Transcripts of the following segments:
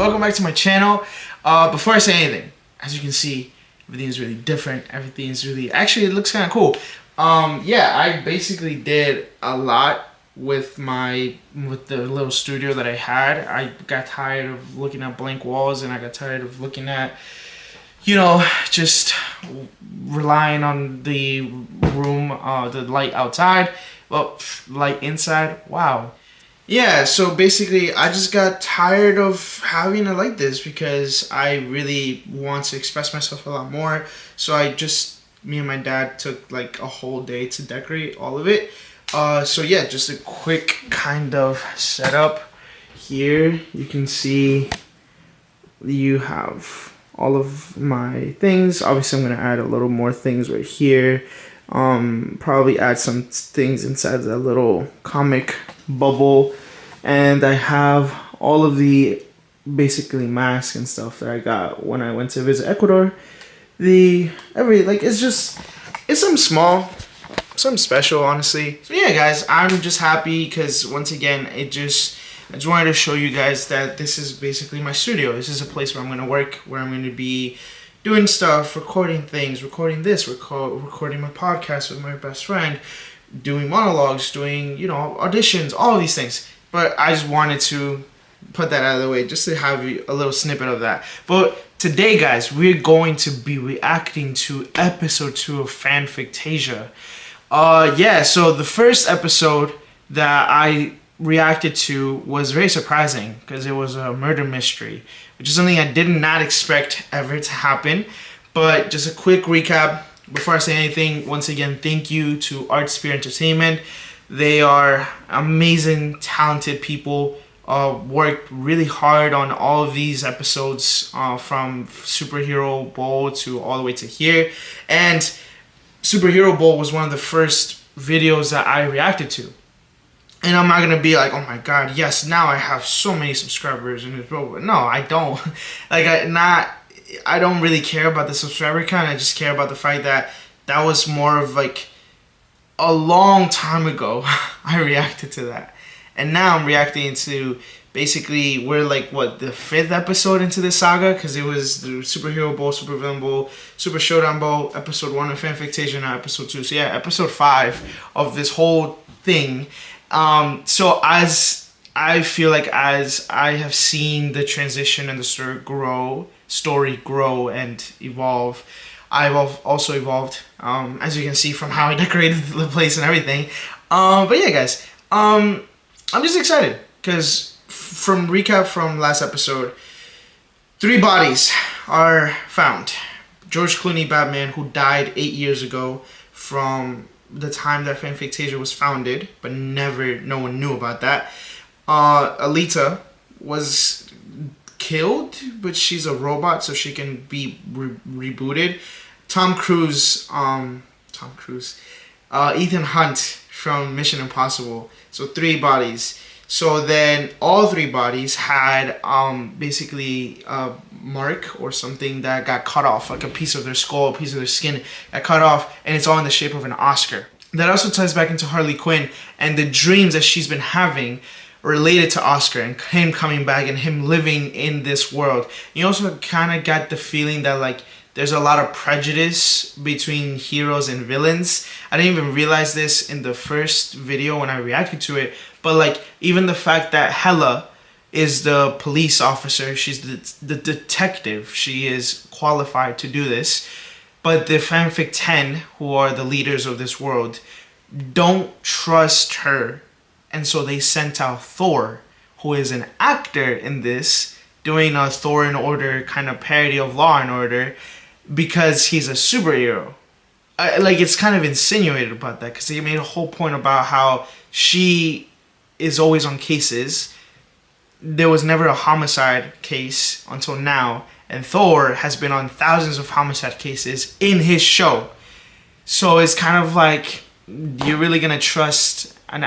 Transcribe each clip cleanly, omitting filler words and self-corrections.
welcome back to my channel. Before I say anything, as you can see, everything is really different. Everything is really, actually it looks kind of cool. Yeah, I basically did a lot with the little studio that I had. I got tired of looking at blank walls, and I got tired of looking at, you know, just relying on the room, the light outside, well, light inside. Wow. Yeah, so basically I just got tired of having it like this because I really want to express myself a lot more. So me and my dad took like a whole day to decorate all of it. So yeah, just a quick kind of setup here. You can see you have all of my things. Obviously I'm going to add a little more things right here. Probably add some things inside that little comic bubble, and I have all of the basically masks and stuff that I got when I went to visit Ecuador. It's something small, something special, honestly. So yeah, guys, I'm just happy because once again, I just wanted to show you guys that this is basically my studio. This is a place where I'm gonna work, where I'm gonna be doing stuff, recording things, recording this, recording my podcast with my best friend, doing monologues, doing, you know, auditions, all of these things. But I just wanted to put that out of the way just to have you a little snippet of that. But today, guys, we're going to be reacting to episode 2 of FANFICTASIA. Yeah, so the first episode that I reacted to was very surprising because it was a murder mystery, which is something I did not expect ever to happen. But just a quick recap before I say anything. Once again, thank you to Artspear Entertainment. They are amazing, talented people. Worked really hard on all of these episodes, from Superhero Bowl to all the way to here. And Superhero Bowl was one of the first videos that I reacted to. And I'm not gonna be like, oh my god, yes, now I have so many subscribers in this bro. No, I don't. I don't really care about the subscriber count. I just care about the fact that that was more of like a long time ago. I reacted to that, and now I'm reacting to basically, we're like what, the 5th episode into this saga, because it was the Superhero Bowl, Super Villain Bowl, Super Showdown Bowl, episode 1 of FANFICTASIA, now episode 2. So yeah, episode 5 of this whole thing. So as I feel like as I have seen the transition and the story grow and evolve, I've also evolved, as you can see from how I decorated the place and everything. But yeah, guys, I'm just excited because from recap from last episode, 3 bodies are found. George Clooney, Batman, who died 8 years ago from the time that FANFICTASIA was founded, but no one knew about that. Alita was killed, but she's a robot, so she can be rebooted. Tom Cruise, Ethan Hunt from Mission Impossible. So 3 bodies. So then all 3 bodies had basically a mark or something that got cut off, like a piece of their skull, a piece of their skin got cut off, and it's all in the shape of an Oscar. That also ties back into Harley Quinn and the dreams that she's been having related to Oscar and him coming back and him living in this world. You also kind of got the feeling that like there's a lot of prejudice between heroes and villains. I didn't even realize this in the first video when I reacted to it, but like even the fact that Hela is the police officer, she's the detective, she is qualified to do this, but the Fanfic 10, who are the leaders of this world, don't trust her, and so they sent out Thor, who is an actor in this, doing a Thor and Order kind of parody of Law and Order, because he's a superhero. Like, it's kind of insinuated about that, because they made a whole point about how she is always on cases. There was never a homicide case until now, and Thor has been on thousands of homicide cases in his show. So it's kind of like, you're really gonna trust an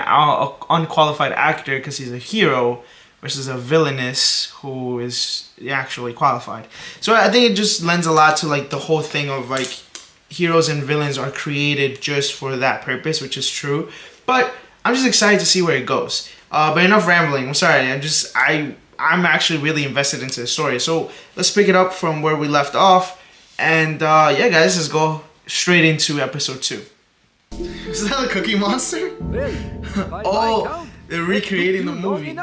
unqualified actor because he's a hero versus a villainess who is actually qualified. So I think it just lends a lot to like the whole thing of like heroes and villains are created just for that purpose, which is true. But I'm just excited to see where it goes. But enough rambling. I'm sorry. I'm actually really invested into the story. So let's pick it up from where we left off. And yeah, guys, let's go straight into episode 2. Is that a Cookie Monster? Oh, they're recreating the movie.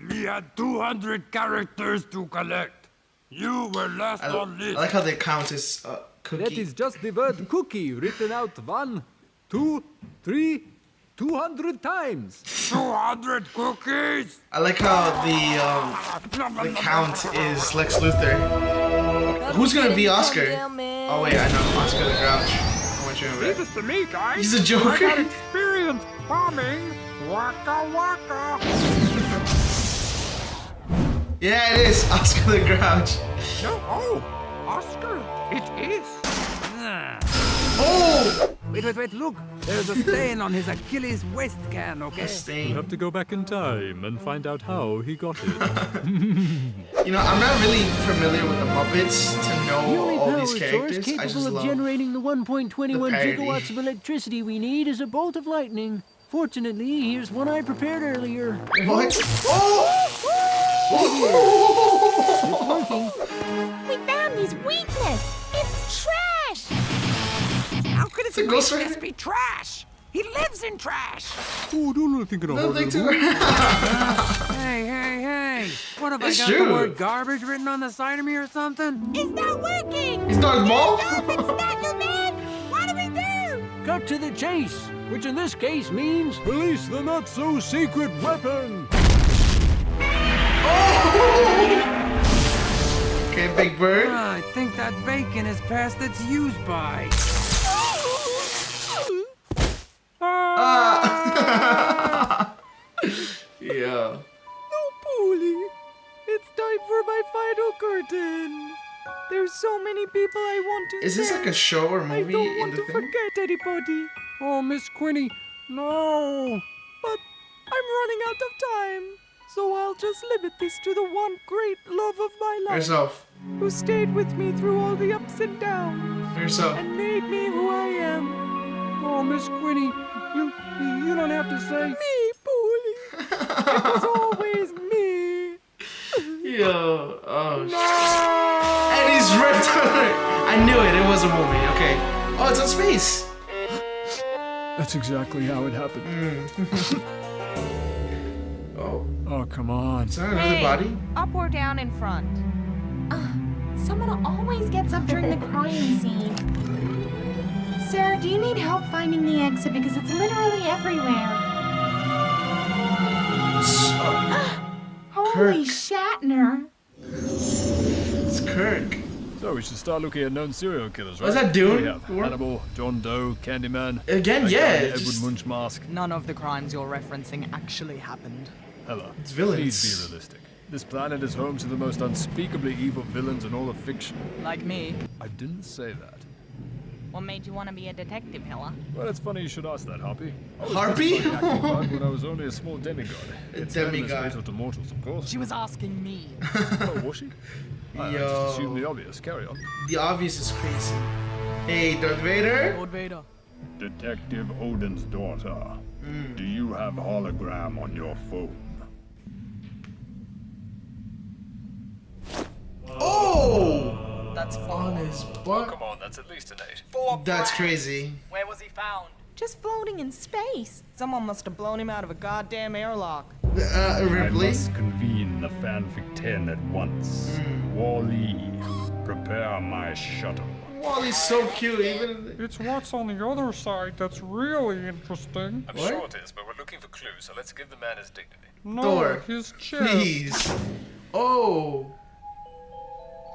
We had 200 characters to collect. You were last on list. I like how they count as cookie. That is just the word cookie written out 1, 2, 3, 200 times. 200 cookies. I like how the count is Lex Luthor. Who's gonna be Oscar? Oh wait, I know Oscar the Grouch. I want you to Leave this to me, guys. He's a Joker. I got experience bombing. Waka waka. Yeah, it is Oscar the Grouch. No, oh, Oscar, it is. Oh! Wait, look. There's a stain on his Achilles waist can, okay? A stain. We'll have to go back in time and find out how he got it. You know, I'm not really familiar with the Muppets to know all these characters. Capable I just of love generating the 1.21 the parody. gigawatts of electricity we need is a bolt of lightning. Fortunately, here's one I prepared earlier. What? Oh! It's working. We found his weakness. It's trash. How could his a ghost weakness rider? be trash? He lives in trash. Oh, don't think it Nothing to Hey. What have It's I got true. the word garbage written on the side of me or something? It's not working. He's Darth Maul? It's not you, man. What do we do? Cut to the chase, which in this case means Release the not-so-secret weapon! Okay, Big Bird. I think that bacon is past its use by. Yeah. No, Polly. It's time for my final curtain. There's so many people I want to Is this like a show or I movie don't in want the to thing? forget anybody. Oh, Miss Quinny, no. But I'm running out of time. So I'll just limit this to the one great love of my life. Yourself. Who stayed with me through all the ups and downs Yourself. and made me who I am. Oh, Miss Quinny, you don't have to say. Me, Polly. It was always me. Yo. Oh, and he's ripped on it. I knew it. It was a movie. Okay. Oh, it's on space. That's exactly how it happened. Oh. Oh, come on. Is that another body? Up or down in front? Someone always gets up during the crying scene. Sarah, do you need help finding the exit? Because it's literally everywhere. Holy Shatner. It's Kirk. So we should start looking at known serial killers, right? What's that doing? We have Hannibal, John Doe, Candyman. Again, that yeah, guy, it's Edward just- Munch mask. None of the crimes you're referencing actually happened. Ella, It's villains. please be realistic. This planet is home to the most unspeakably evil villains in all of fiction. Like me. I didn't say that. What made you want to be a detective, Hilla? Well, it's funny you should ask that, Harpy. I was Harpy? acting bug when I was only a small demigod. It's demigod. fatal to mortals, of course. She was asking me. Oh, was she? I Yo. just assumed the obvious. Carry on. The obvious is crazy. Hey, Darth Vader. Lord Vader. Detective Odin's daughter, do you have hologram on your phone? Oh! That's On fine. his butt. Come on, that's at least an 8. That's crazy. Where was he found? Just floating in space. Someone must have blown him out of a goddamn airlock. I Ripley. must convene the Fanfic 10 at once. Wall-E, prepare my shuttle. Wally's so cute, even. It's what's on the other side that's really interesting. I'm What? sure it is, but we're looking for clues, so let's give the man his dignity. No, Thor, his chest. please. Oh.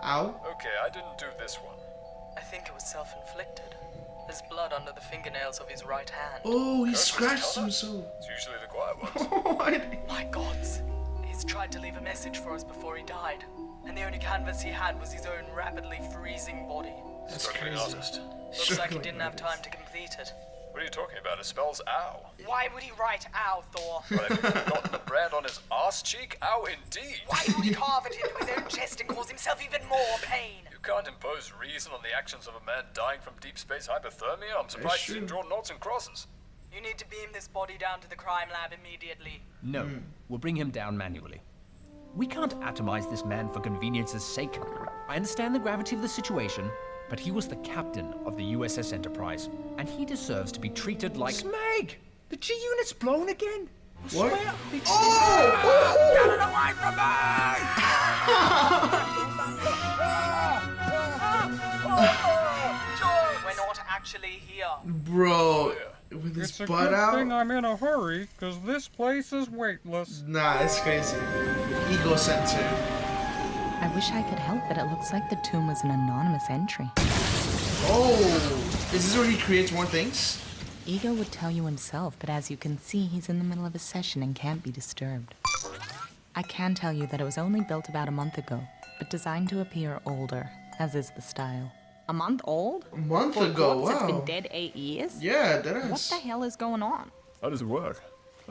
Ow. Okay, I didn't do this one. I think it was self-inflicted. There's blood under the fingernails of his right hand. Oh, he scratched himself. It's usually the quiet ones. What? My gods. He's tried to leave a message for us before he died. And the only canvas he had was his own rapidly freezing body. That's Struggling crazy. artist. Looks like he didn't have time to complete it. What are you talking about? It spells ow. Why would he write ow, Thor? Well, have you forgotten the brand on his arse cheek? Ow, indeed. Why would he carve it into his own chest and cause himself even more pain? You can't impose reason on the actions of a man dying from deep space hypothermia. I'm surprised you didn't draw knots and crosses. You need to beam this body down to the crime lab immediately. No, we'll bring him down manually. We can't atomize this man for convenience's sake. I understand the gravity of the situation, but he was the captain of the USS Enterprise, and he deserves to be treated like— Smeg! The G-Unit's blown again! What? Get it away from We're not actually here. Bro, with his butt out? thing I'm in a hurry, because this place is weightless. Nah, it's crazy. Ego center. I wish I could help, but it looks like the tomb was an anonymous entry. Oh, is this where he creates more things? Ego would tell you himself, but as you can see, he's in the middle of a session and can't be disturbed. I can tell you that it was only built about a month ago, but designed to appear older, as is the style. A month old? A month For a ago, corpse that's wow. been dead 8 years? Yeah, that is. What the hell is going on? How does it work?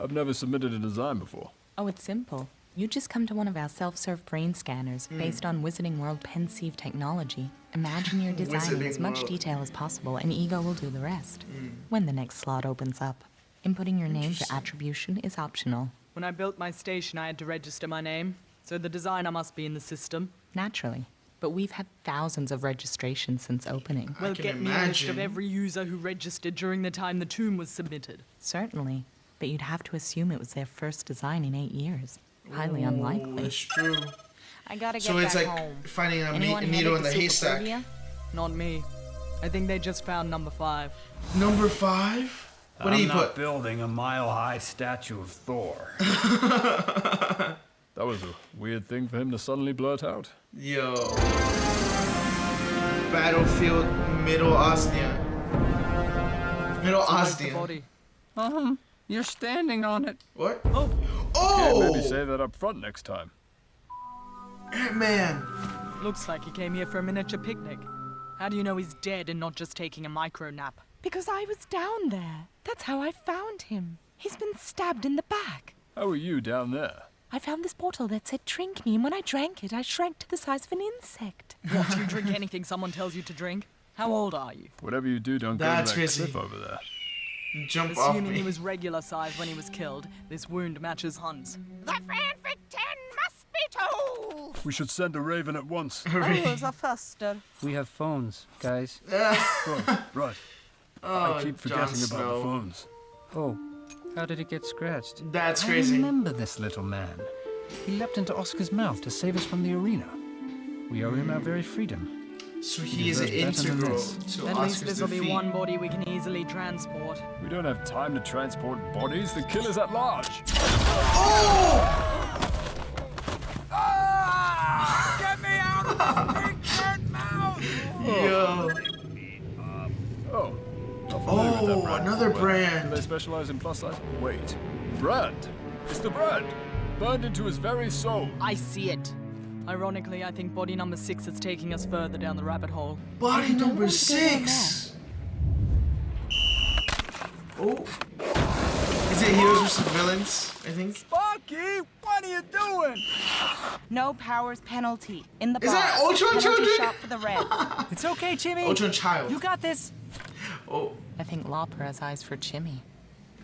I've never submitted a design before. Oh, it's simple. You just come to one of our self-serve brain scanners based on Wizarding World Pensieve technology. Imagine your design in as much detail as possible, and Ego will do the rest. When the next slot opens up. Inputting your name for attribution is optional. When I built my station, I had to register my name, so the designer must be in the system. Naturally. But we've had thousands of registrations since opening. Well, get me a list of every user who registered during the time the tomb was submitted. Certainly. But you'd have to assume it was their first design in 8 years. Highly unlikely. That's true. I gotta get So it's back like home. finding a Anyone needle in headed the to haystack. Superbia? Not me. I think they just found number 5. Number 5? What do you I'm not put? building a mile-high statue of Thor. That was a weird thing for him to suddenly blurt out. Yo. Battlefield Middle Osnia. Middle Osnia. You're standing on it. What? Okay, Oh! maybe say that up front next time. Ant-Man. Looks like he came here for a miniature picnic. How do you know he's dead and not just taking a micro nap? Because I was down there. That's how I found him. He's been stabbed in the back. How are you down there? I found this bottle that said drink me, and when I drank it, I shrank to the size of an insect. What, do you drink anything someone tells you to drink? How old are you? Whatever you do, don't That's go to that crazy. cliff over there. Jump off Assuming me. he was regular size when he was killed, this wound matches Hunt's. The Fanfic 10 must be told! We should send a raven at once. a faster. We have phones, guys. Right. Oh, I keep Jon forgetting about Snow. the phones. Oh, how did it get scratched? That's I crazy. remember this little man. He leapt into Oscar's mouth to save us from the arena. We owe him our very freedom. So he is deserves better than integral this. to At least Oscar's this'll be defeat. one body we can easily transport. We don't have time to transport bodies. The killer's at large. Get me out of this big burnt mouth! Yo. Oh. Not familiar with that Oh, brand another before. brand. Do they specialize in plus size? Wait. Brand. It's the brand. Burned into his very soul. I see it. Ironically, I think body number 6 is taking us further down the rabbit hole. Body number 6. Oh. Is it heroes versus villains? I think. Sparky, what are you doing? No powers penalty. In the Is that box. Ultron Penalty Children? shot for the Reds. It's okay, Jimmy. Ultron Child. You got this. Oh. I think Lopper has eyes for Jimmy,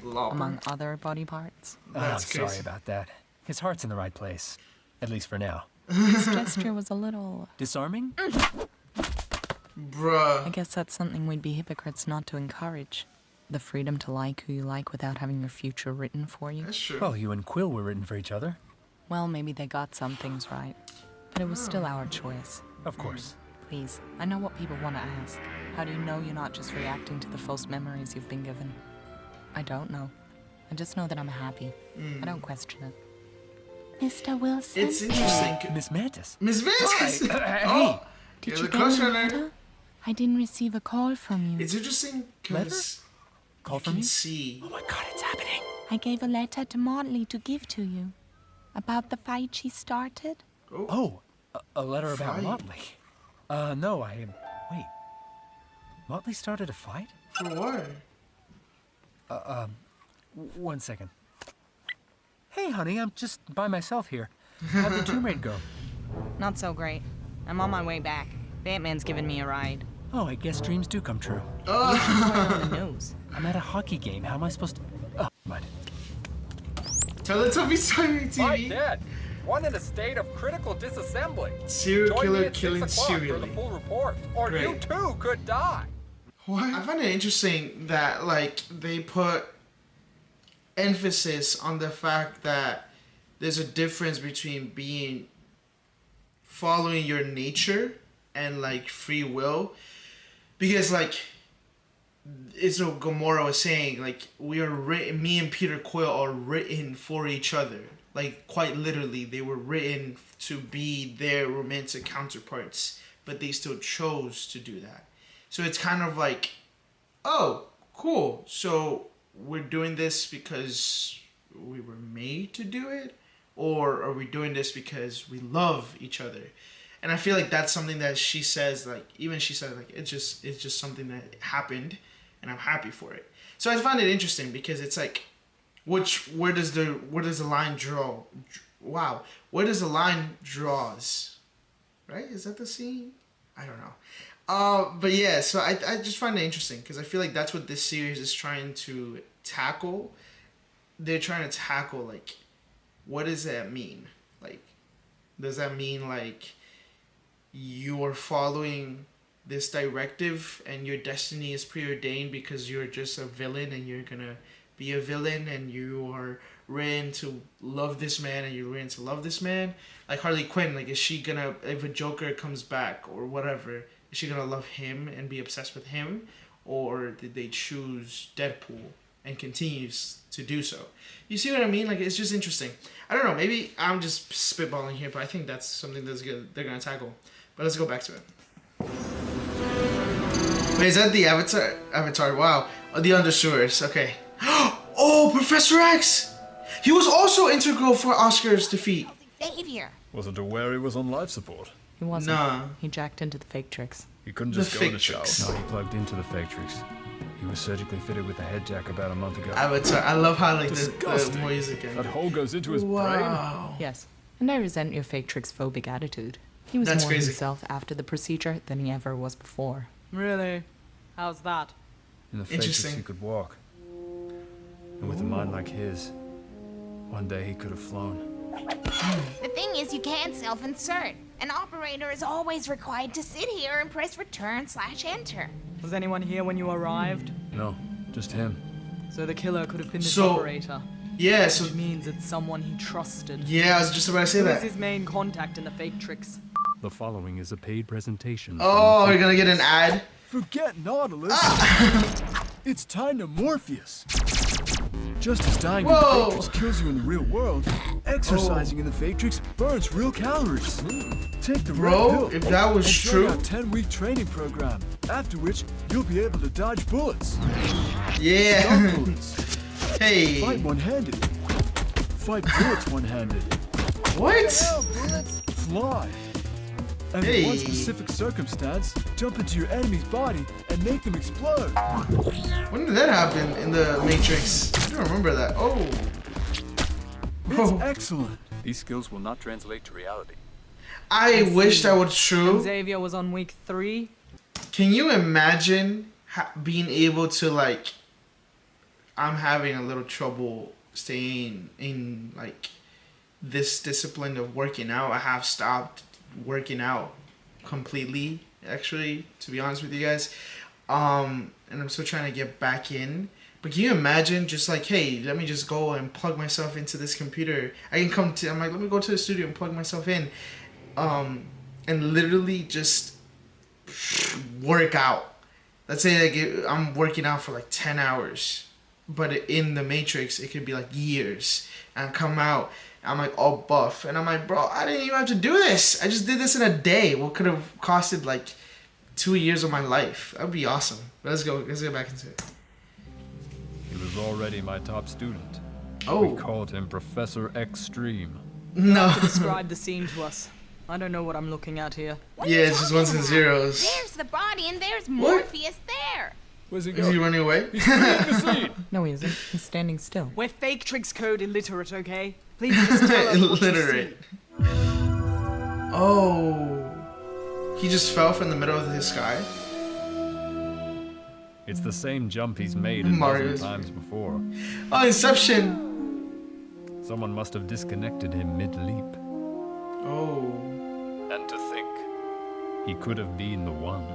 Lopper. among other body parts. I'm That's sorry crazy. about that. His heart's in the right place. At least for now. His gesture was a little... Disarming? I Bruh. guess that's something we'd be hypocrites not to encourage. The freedom to like who you like without having your future written for you. That's true. Well, you and Quill were written for each other. Well, maybe they got some things right. But it was still our choice. Of course. Please, I know what people want to ask. How do you know you're not just reacting to the false memories you've been given? I don't know. I just know that I'm happy. I don't question it. Mr. Wilson? It's interesting. Miss Mantis. Miss Mantis. Hey. Oh, Did you're you the get crush my on her. letter? I didn't receive a call from you. It's interesting because Call you from can me? see. Oh my god, it's happening. I gave a letter to Motley to give to you. About the fight she started? Oh, a letter about Fight? Motley. No, wait. Motley started a fight? For what? 1 second. Hey, honey, I'm just by myself here. How'd the tomb raid go? Not so great. I'm on my way back. Batman's giving me a ride. Oh, I guess dreams do come true. On the news. I'm at a hockey game. How am I supposed to... Oh, mind. Teletubbies on your TV. Hi, Dad. One in a state of critical disassembly. Serial Join me killer at 6 killing o'clock for serially. the full report, or Great. you too could die. What? I find it interesting that like they put emphasis on the fact that there's a difference between following your nature and like free will, because like it's what Gamora was saying, like we are written, me and Peter Quill are written for each other, like quite literally they were written to be their romantic counterparts, but they still chose to do that. So it's kind of like, oh cool, so we're doing this because we were made to do it, or are we doing this because we love each other? And I feel like that's something that she says, like even she said like it's just something that happened and I'm happy for it. So I find it interesting because it's like where does the line draw? Wow, where does the line draws? Right? Is that the scene? I don't know. But yeah, so I just find it interesting because I feel like that's what this series is trying to tackle. They're trying to tackle like, what does that mean? Like, does that mean like you are following this directive and your destiny is preordained because you're just a villain and you're gonna be a villain and you are written to love this man and you're written to love this man? Like Harley Quinn, like is she gonna, if a Joker comes back or whatever, is she gonna love him and be obsessed with him, or did they choose Deadpool and continues to do so? You see what I mean? Like it's just interesting. I don't know, maybe I'm just spitballing here, but I think that's something that's good they're gonna tackle. But let's go back to it. Wait, is that the Avatar? Wow. Oh, the Undersewers. Okay. Oh, Professor X! He was also integral for Oscar's defeat. Xavier. Wasn't aware he was on life support. He wasn't. Nah. He jacked into the Factrix. He couldn't just go to the shower. No, he plugged into the Factrix. He was surgically fitted with a head jack about a month ago. Avatar. I love how like the Disgusting. music and That hole goes into his wow. Yes. And I resent your Factrix phobic attitude. He was That's more crazy. himself after the procedure than he ever was before. Really? How's that? In the Factrix Interesting. he could walk. And with a mind like his, one day he could have flown. The thing is, you can't self-insert. An operator is always required to sit here and press return/enter. Was anyone here when you arrived? No, just him. So the killer could have been this So- operator. Yeah, so Which means it's someone he trusted. yeah, I was just about to say Who is that. his main contact in the Factrix? The following is a paid presentation. Oh, we're gonna get an ad. Forget Nautilus. It's time to Morpheus. Just as dying in the Whoa. Factrix kills you in the real world, exercising in the Factrix burns real calories. Take the red Bro, pill if that was and true- join our 10-week training program, after which you'll be able to dodge bullets. Yeah. Stop bullets. Hey. Fight one-handed. Fight bullets one-handed. What? Fly. And in one specific circumstance, jump into your enemy's body and make them explode. When did that happen in the Matrix? I don't remember that. Oh. It's excellent. These skills will not translate to reality. I wish that was true. And Xavier was on week 3. Can you imagine being able to like, I'm having a little trouble staying in like this discipline of working out. I have stopped working out completely, actually, to be honest with you guys. And I'm still trying to get back in. But can you imagine just like, hey, let me just go and plug myself into this computer. I'm like, let me go to the studio and plug myself in. And literally just work out. Let's say like I'm working out for like 10 hours. But in the Matrix, it could be like years. And I come out, I'm like all buff. And I'm like, bro, I didn't even have to do this. I just did this in a day. What could have costed like 2 years of my life? That would be awesome. But let's go back into it. He was already my top student. Oh. We called him Professor Extreme. No. To describe the scene to us. I don't know what I'm looking at here. Yeah, it's just ones and zeros. There's the body and there's Morpheus there. Where's he Is he running away? No, he isn't. He's standing still. We're Factrix code illiterate, okay? Please just tell us what you Illiterate. Oh. He just fell from the middle of the sky? It's the same jump he's made a Mario's- dozen times before. Oh, Inception. Someone must have disconnected him mid-leap. Oh. And to think, he could have been the one.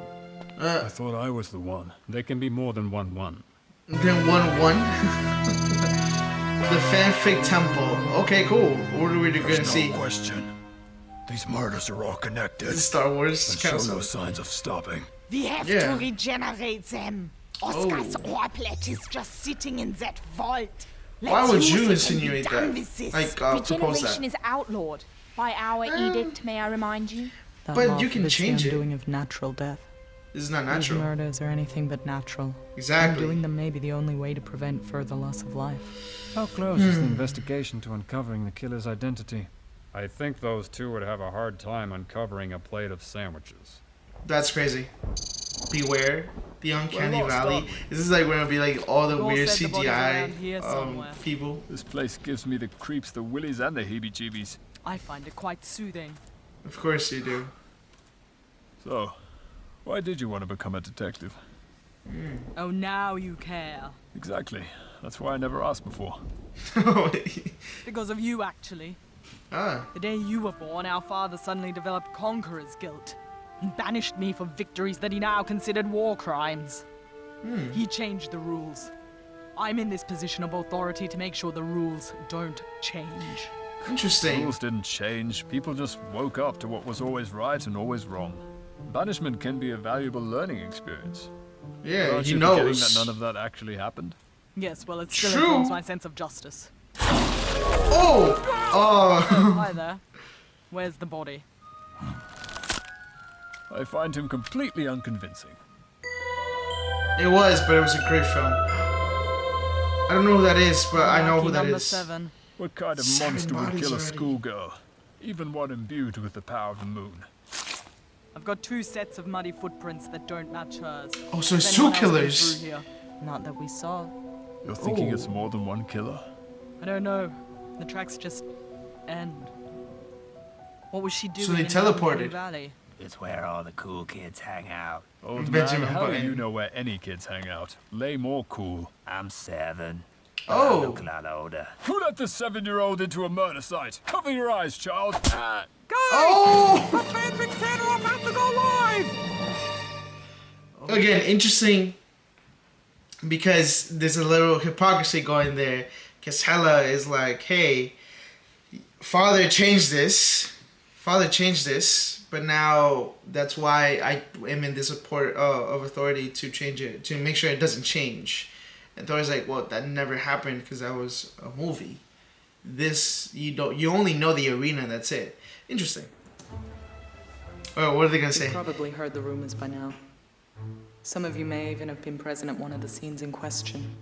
I thought I was the one. There can be more than one. Then 1-1. The fanfic temple. Okay, cool. What are we gonna see? No question. These murders are all connected. Star Wars and show council. no signs of stopping. We have to regenerate them. Oscar's orblet is just sitting in that vault. Why would you insinuate that? Like, propose Regeneration that. is outlawed by our edict, may I remind you? But you can change it. The undoing of natural death. This is not These natural. murders are anything but natural. Exactly. Undoing them may be the only way to prevent further loss of life. How close is the investigation to uncovering the killer's identity? I think those two would have a hard time uncovering a plate of sandwiches. That's crazy. Beware the uncanny We're lost, valley. aren't we? This is like when it'll be like all the Goal weird said the body's around here CGI somewhere. people. This place gives me the creeps, the willies, and the heebie-jeebies. I find it quite soothing. Of course you do. So, why did you want to become a detective? Oh, now you care. Exactly. That's why I never asked before. Because of you, actually. Ah. The day you were born, our father suddenly developed conqueror's guilt and banished me for victories that he now considered war crimes. He changed the rules. I'm in this position of authority to make sure the rules don't change. Interesting. Rules didn't change. People just woke up to what was always right and always wrong. Banishment can be a valuable learning experience. Yeah, Aren't he you forgetting knows. that none of that actually happened? Yes, well, it still True. informs my sense of justice. Oh! Oh! Hi there. Where's the body? I find him completely unconvincing. It was, but it was a great film. I don't know who that is, but I know who that Number is. 7. What kind of 7 monster would bodies kill a already. schoolgirl? Even one imbued with the power of the moon. I've got 2 sets of muddy footprints that don't match hers. Oh, so it's Has 2 anyone else been killers. through here? Not that we saw. You're thinking Oh. it's more than one killer? I don't know. The tracks just end. What was she doing So they in the Uncanny teleported. Valley? It's where all the cool kids hang out. Old Benjamin man, how do Button. you know where any kids hang out? Lay more cool. I'm 7. Oh. I look a lot older. Who let the 7-year-old into a murder site? Cover your eyes, child. Guys! Oh! The fanfic channel about to go live! Again, interesting because there's a little hypocrisy going there. Because Hela is like, hey, father changed this, but now that's why I am in this support of authority to change it, to make sure it doesn't change. And Thor's like, well, that never happened because that was a movie. This, you only know the arena, that's it. Interesting. Oh, what are they gonna say? You've probably heard the rumors by now. Some of you may even have been present at one of the scenes in question.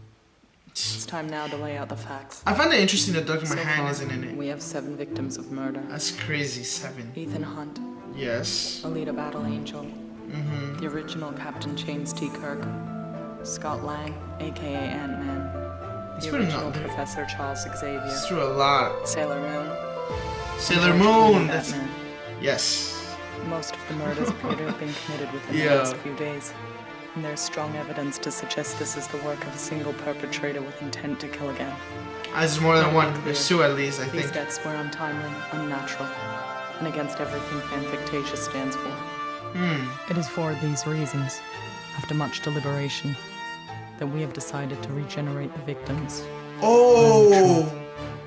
It's time now to lay out the facts. I find it interesting that Dr. So Mahan far, isn't in it. we have 7 victims of murder. That's crazy, 7. Ethan Hunt, Yes. Alita Battle Angel, the original Captain James T. Kirk, Scott Lang, aka Ant-Man, He's the putting original up there. Professor Charles Xavier, It's through a lot. Sailor Moon, Sailor and George Moon. Clooney That's, Batman. yes. Most of the murders appear to have been committed within the Yeah. last few days. And there's strong evidence to suggest this is the work of a single perpetrator with intent to kill again. There's more than Let me one. be There's clear. 2 at least, I These think. deaths were untimely, unnatural, and against everything FANFICTASIA stands for. It is for these reasons, after much deliberation, that we have decided to regenerate the victims. Oh!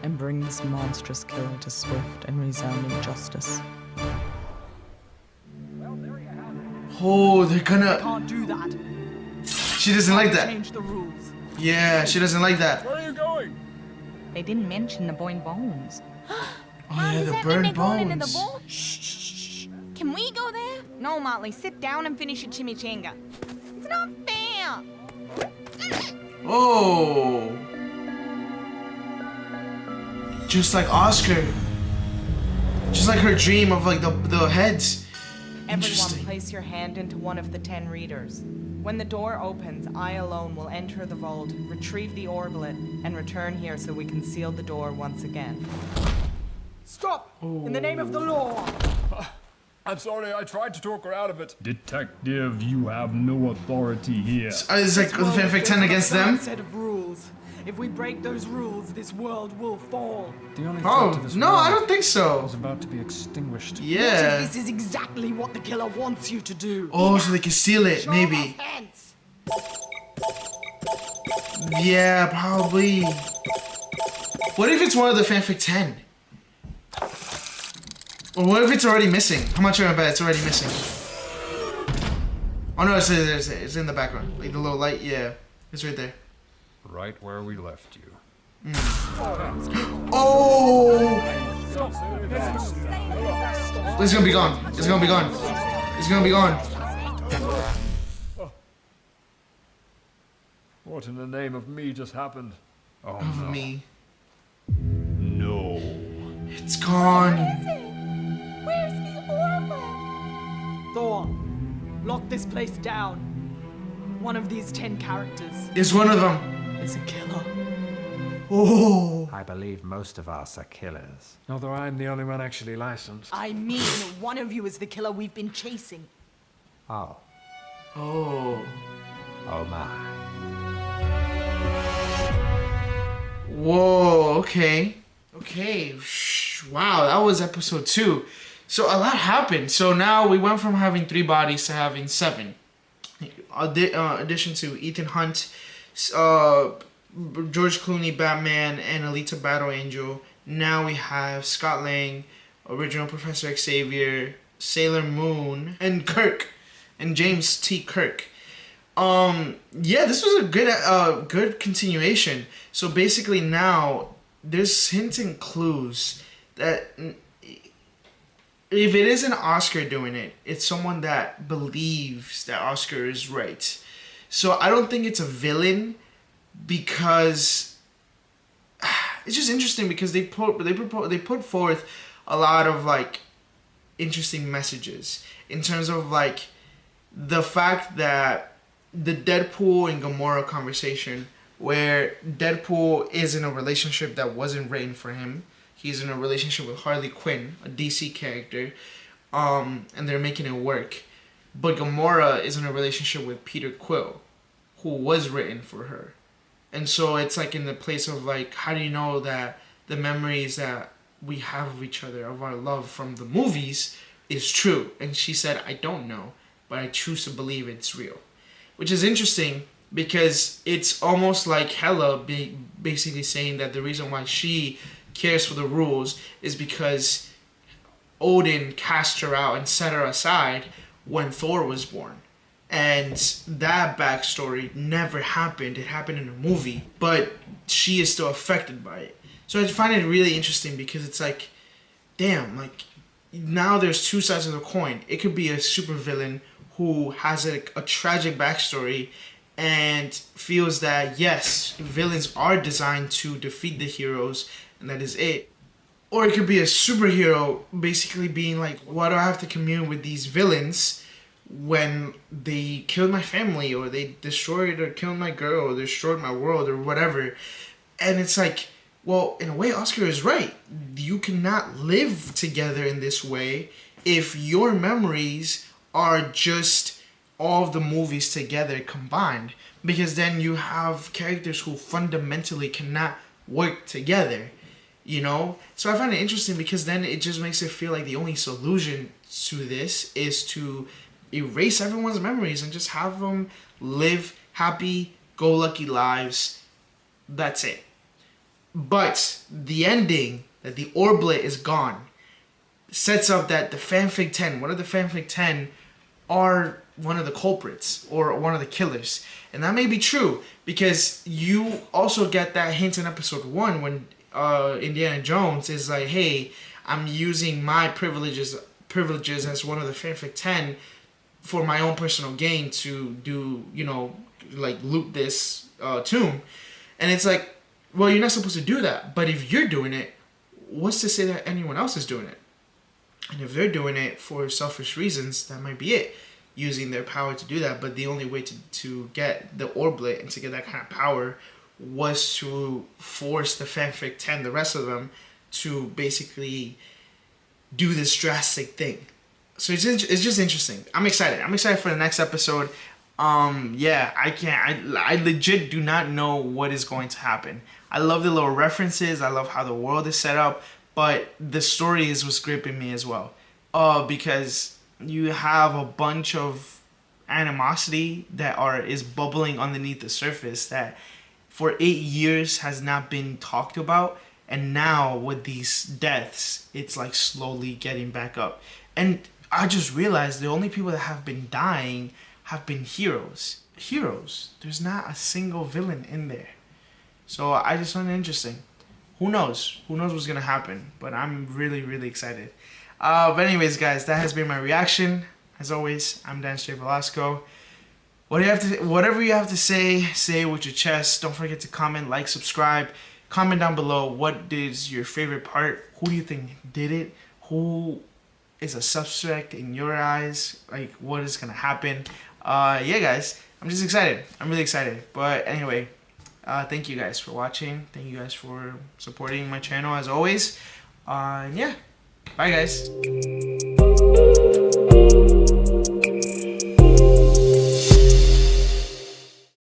And bring this monstrous killer to swift and resounding justice. Oh, they're gonna. Can't do that. She doesn't like that. Change the rules. Yeah, she doesn't like that. Where are you going? They didn't mention the burned bones. Oh yeah, Does the that mean they're burned going into the bones. vault? Shh. Can we go there? No, Motley, sit down and finish your chimichanga. It's not fair. Oh. Just like Oscar. Just like her dream of like the heads. Everyone place your hand into one of the 10 readers. When the door opens, I alone will enter the vault, retrieve the orblet, and return here so we can seal the door once again. Stop! In the name of the law! I'm sorry, I tried to talk her out of it. Detective, you have no authority here. Is like the fanfic 10 against them? Set of rules. If we break those rules, this world will fall. The only Oh, threat to this no, world I don't think so. is about to be extinguished. What Yeah. if this is exactly what the killer wants you to do? Oh, so they can seal it, maybe. Yeah, probably. What if it's one of the fanfic 10? Or what if it's already missing? How much I bet it's already missing? Oh no, it's in the background. Like the little light, yeah. It's right there. Right where we left you. Oh! It's gonna be gone. It's gonna be gone. It's gonna be gone. What in the name of me just happened? Oh no. Me. No. It's gone. Where's the orbit? Thor, lock this place down. One of these 10 characters It's one of them. is a killer. Oh. I believe most of us are killers. Although I'm the only one actually licensed. I mean, one of you is the killer we've been chasing. Oh. Oh. Oh my. Whoa, okay. Okay. Wow, that was episode 2. So a lot happened. So now we went from having 3 bodies to having 7. Addition to Ethan Hunt, George Clooney, Batman, and Alita Battle Angel. Now we have Scott Lang, original Professor Xavier, Sailor Moon, and Kirk, and James T. Kirk. Yeah, this was a good continuation. So basically now there's hints and clues that if it isn't Oscar doing it, it's someone that believes that Oscar is right. So I don't think it's a villain, because it's just interesting because they put forth a lot of like interesting messages in terms of like the fact that the Deadpool and Gamora conversation, where Deadpool is in a relationship that wasn't written for him. He's in a relationship with Harley Quinn, a DC character, and they're making it work. But Gamora is in a relationship with Peter Quill, who was written for her. And so it's like in the place of like, how do you know that the memories that we have of each other, of our love from the movies, is true? And she said, I don't know, but I choose to believe it's real. Which is interesting because it's almost like Hela basically saying that the reason why she cares for the rules is because Odin cast her out and set her aside when Thor was born. And that backstory never happened. It happened in a movie, but she is still affected by it. So I find it really interesting because it's like, damn, like now there's 2 sides of the coin. It could be a supervillain who has a tragic backstory and feels that yes, villains are designed to defeat the heroes and that is it. Or it could be a superhero basically being like, why do I have to commune with these villains when they killed my family, or they destroyed or killed my girl, or destroyed my world, or whatever. And it's like, well, in a way, Oscar is right. You cannot live together in this way if your memories are just all of the movies together combined. Because then you have characters who fundamentally cannot work together, you know? So I find it interesting because then it just makes it feel like the only solution to this is to erase everyone's memories and just have them live happy-go-lucky lives. That's it. But the ending, that the orblet is gone, sets up that the fanfic 10, one of the fanfic 10 are one of the culprits or one of the killers. And that may be true because you also get that hint in episode 1 when Indiana Jones is like, hey, I'm using my privileges as one of the fanfic 10 for my own personal gain to do, you know, like loot this tomb. And it's like, well, you're not supposed to do that. But if you're doing it, what's to say that anyone else is doing it? And if they're doing it for selfish reasons, that might be it. Using their power to do that. But the only way to get the orblet and to get that kind of power was to force the fanfic 10, the rest of them, to basically do this drastic thing. So it's just interesting. I'm excited. I'm excited for the next episode. Yeah, I can't. I legit do not know what is going to happen. I love the little references. I love how the world is set up, but the story is what's gripping me as well. Because you have a bunch of animosity that is bubbling underneath the surface that for 8 years has not been talked about, and now with these deaths, it's like slowly getting back up. And I just realized the only people that have been dying have been heroes. Heroes. There's not a single villain in there. So I just find it interesting. Who knows? Who knows what's gonna happen? But I'm really, really excited. But anyways, guys, that has been my reaction. As always, I'm Dan J. Velasco. Whatever you have to say it with your chest. Don't forget to comment, like, subscribe. Comment down below what is your favorite part. Who do you think did it? Who is a suspect in your eyes? Like, what is gonna happen? Yeah, guys, I'm just excited. I'm really excited. But anyway, thank you guys for watching. Thank you guys for supporting my channel as always. Yeah, bye guys.